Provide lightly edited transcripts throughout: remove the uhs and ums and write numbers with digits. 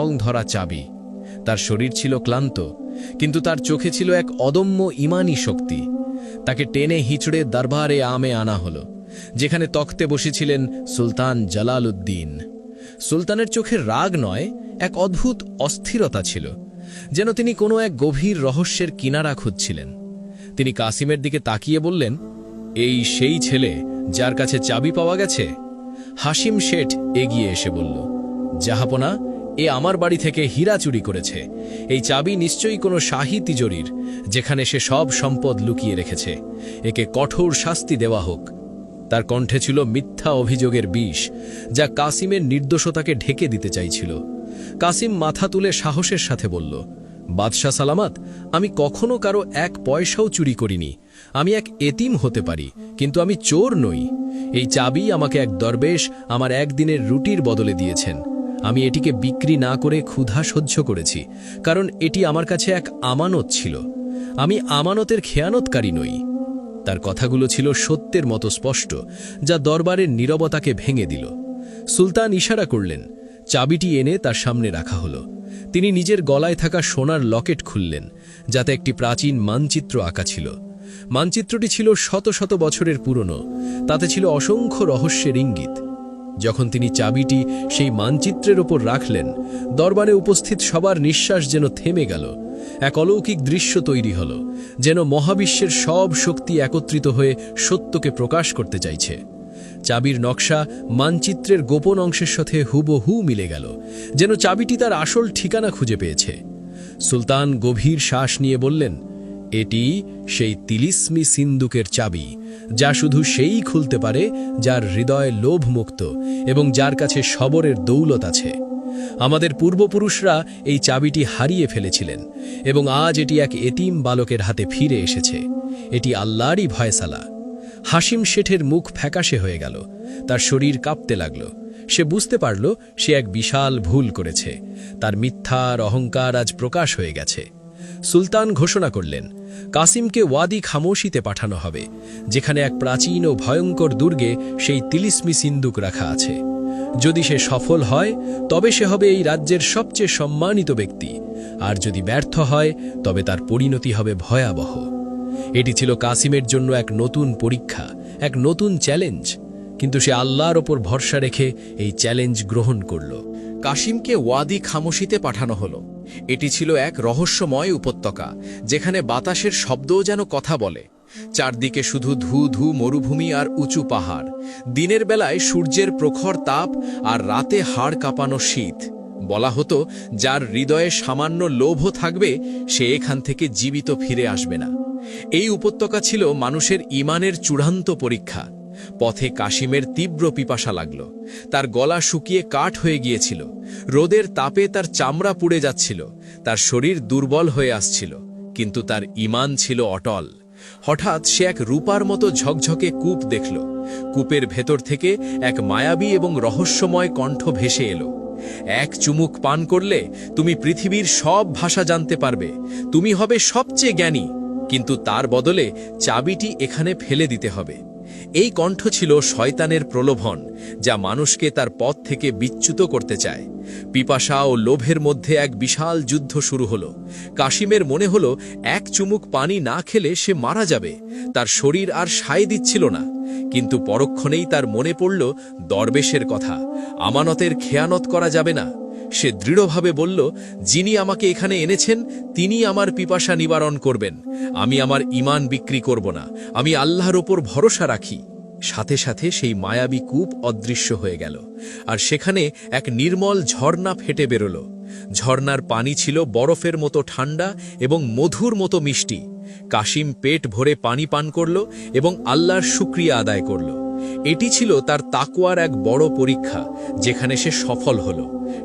রং ধরা চাবি। তার শরীর ছিল ক্লান্ত, কিন্তু তার চোখে ছিল এক অদম্য ঈমানী শক্তি। তাকে টেনে হিঁচড়ে দরবারে আমে আনা হলো, যেখানে তখতে বসেছিলেন সুলতান জালালউদ্দিন। সুলতানের চোখে রাগ নয়, এক অদ্ভুত অস্থিরতা ছিল, যেন তিনি কোনো এক গভীর রহস্যের কিনারা খুঁজছিলেন। তিনি কাসিমের দিকে তাকিয়ে বললেন, এই সেই ছেলে যার কাছে চাবি পাওয়া গেছে? হাসিম শেঠ এগিয়ে এসে বলল, জাহাপনা, এ আমার বাড়ি থেকে হীরা চুরি করেছে। এই চাবি নিশ্চয়ই কোনো শাহী তিজোরির, যেখানে সে সব সম্পদ লুকিয়ে রেখেছে। একে কঠোর শাস্তি দেওয়া হোক। তার কণ্ঠে ছিল মিথ্যা অভিযোগের বিষ, যা কাসিমের নির্দোষতাকে ঢেকে দিতে চাইছিল। কাসিম মাথা তুলে সাহসের সাথে বলল, বাদশাহ সালামত, আমি কখনো কারো এক পয়সাও চুরি করিনি। আমি এক এতিম হতে পারি, কিন্তু আমি চোর নই। এই চাবি আমাকে এক দরবেশ আমার একদিনের রুটির বদলে দিয়েছেন। আমি এটিকে বিক্রি না করে ক্ষুধা সহ্য করেছি, কারণ এটি আমার কাছে এক আমানত ছিল। আমি আমানতের খেয়ানতকারী নই। তার কথাগুলো ছিল সত্যের মতো স্পষ্ট, যা দরবারের নীরবতাকে ভেঙে দিল। সুলতান ইশারা করলেন, চাবিটি এনে তার সামনে রাখা হলো। তিনি নিজের গলায় থাকা সোনার লকেট খুললেন, যাতে একটি প্রাচীন মানচিত্র আঁকা ছিল। মানচিত্রটি ছিল শত শত বছরের পুরনো, তাতে ছিল অসংখ্য রহস্যের ইঙ্গিত। যখন তিনি চাবিটি সেই মানচিত্রের ওপর রাখলেন, দরবারে উপস্থিত সবার নিঃশ্বাস যেন থেমে গেল। এক অলৌকিক দৃশ্য তৈরি হল, যেন মহাবিশ্বের সব শক্তি একত্রিত হয়ে সত্যকে প্রকাশ করতে চাইছে। চাবির নকশা মানচিত্রের গোপন অংশের সাথে হুবহু মিলে গেল, যেন চাবিটি তার আসল ঠিকানা খুঁজে পেয়েছে। সুলতান গভীর শ্বাস নিয়ে বললেন, এটি সেই তিলিস্মি সিন্দুকের চাবি, যা শুধু সেই খুলতে পারে যার হৃদয় লোভমুক্ত এবং যার কাছে সবরের দৌলত আছে। আমাদের পূর্বপুরুষরা এই চাবিটি হারিয়ে ফেলেছিলেন, এবং আজ এটি এক এতিম বালকের হাতে ফিরে এসেছে। এটি আল্লাহরই ফয়সালা। হাসিম শেঠের মুখ ফ্যাকাশে হয়ে গেল, তার শরীর কাঁপতে লাগল। সে বুঝতে পারল সে এক বিশাল ভুল করেছে। তার মিথ্যার অহংকার আজ প্রকাশ হয়ে গেছে। সুলতান ঘোষণা করলেন, কাসিমকে ওয়াদি খামোশিতে পাঠানো হবে, যেখানে এক প্রাচীন ও ভয়ঙ্কর দুর্গে সেই তিলিস্মি সিন্দুক রাখা আছে। যদি সে সফল হয়, তবে সে হবে এই রাজ্যের সবচেয়ে সম্মানিত ব্যক্তি, আর যদি ব্যর্থ হয়, তবে তার পরিণতি হবে ভয়াবহ। এটি ছিল কাসিমের জন্য এক নতুন পরীক্ষা, এক নতুন চ্যালেঞ্জ, কিন্তু সে আল্লাহর ওপর ভরসা রেখে এই চ্যালেঞ্জ গ্রহণ করল। কাসিমকে ওয়াদি খামোশিতে পাঠানো হলো। এটি ছিল এক রহস্যময় উপত্যকা, যেখানে বাতাসের শব্দও যেন কথা বলে। চারদিকে শুধু ধু ধু মরুভূমি আর উঁচু পাহাড়। দিনের বেলায় সূর্যের প্রখর তাপ, আর রাতে হাড় কাঁপানো শীত। বলা হতো, যার হৃদয়ে সামান্য লোভও থাকবে, সে এখান থেকে জীবিত ফিরে আসবে না। এই উপত্যকা ছিল মানুষের ঈমানের চূড়ান্ত পরীক্ষা। পথে কাসিমের তীব্র পিপাসা লাগল। তার গলা শুকিয়ে কাঠ হয়ে গিয়েছিল। রোদের তাপে তার চামড়া পুড়ে যাচ্ছিল। তার শরীর দুর্বল হয়ে আসছিল, কিন্তু তার ঈমান ছিল অটল। হঠাৎ সে এক রূপার মতো ঝকঝকে কূপ দেখল। কূপের ভেতর থেকে এক মায়াবী এবং রহস্যময় কণ্ঠ ভেসে এলো। এক চুমুক পান করলে তুমি পৃথিবীর সব ভাষা জানতে পারবে। তুমি হবে সবচেয়ে জ্ঞানী, কিন্তু তার বদলে চাবিটি এখানে ফেলে দিতে হবে। এই কণ্ঠ ছিল শয়তানের প্রলোভন, যা মানুষকে তার পথ থেকে বিচ্যুত করতে চায়। পিপাসা ও লোভের মধ্যে এক বিশাল যুদ্ধ শুরু হলো। কাসিমের মনে হলো, এক চুমুক পানি না খেলে সে মারা যাবে। তার শরীর আর সায় দিচ্ছিল না। কিন্তু পরক্ষণেই তার মনে পড়ল দরবেশের কথা, আমানতের খেয়ানত করা যাবে না। সে দৃঢ়ভাবে বলল, যিনি আমাকে এখানে এনেছেন, তিনি আমার পিপাসা নিবারণ করবেন। আমি আমার ঈমান বিক্রি করব না। আমি আল্লাহর ওপর ভরসা রাখি। সাথে সাথে সেই মায়াবী কূপ অদৃশ্য হয়ে গেল, আর সেখানে এক নির্মল ঝর্ণা ফেটে বেরোল। ঝর্ণার পানি ছিল বরফের মতো ঠান্ডা এবং মধুর মতো মিষ্টি। কাসিম পেট ভরে পানি পান করল এবং আল্লাহর শুকরিয়া আদায় করল। এটি ছিল তার তাকওয়ার এক বড় পরীক্ষা, যেখানে সে সফল হল।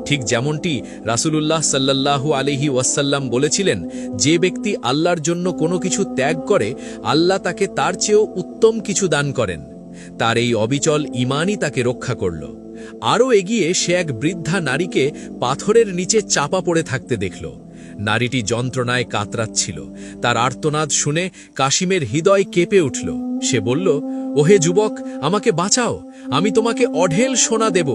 ঠিক যেমনটি রাসূলুল্লাহ সাল্লাল্লাহু আলাইহি ওয়াসাল্লাম বলেছিলেন, যে ব্যক্তি আল্লাহর জন্য কোনো কিছু ত্যাগ করে, আল্লাহ তাকে তার চেয়েও উত্তম কিছু দান করেন। তার এই অবিচল ঈমানই তাকে রক্ষা করল। আরও এগিয়ে সে এক বৃদ্ধা নারীকে পাথরের নিচে চাপা পড়ে থাকতে দেখল। নারীটি যন্ত্রণায় কাতরাচ্ছিল। তার আর্তনাদ শুনে কাসিমের হৃদয় কেঁপে উঠল। সে বলল, ওহে যুবক, আমাকে বাঁচাও, আমি তোমাকে অঢেল সোনা দেব।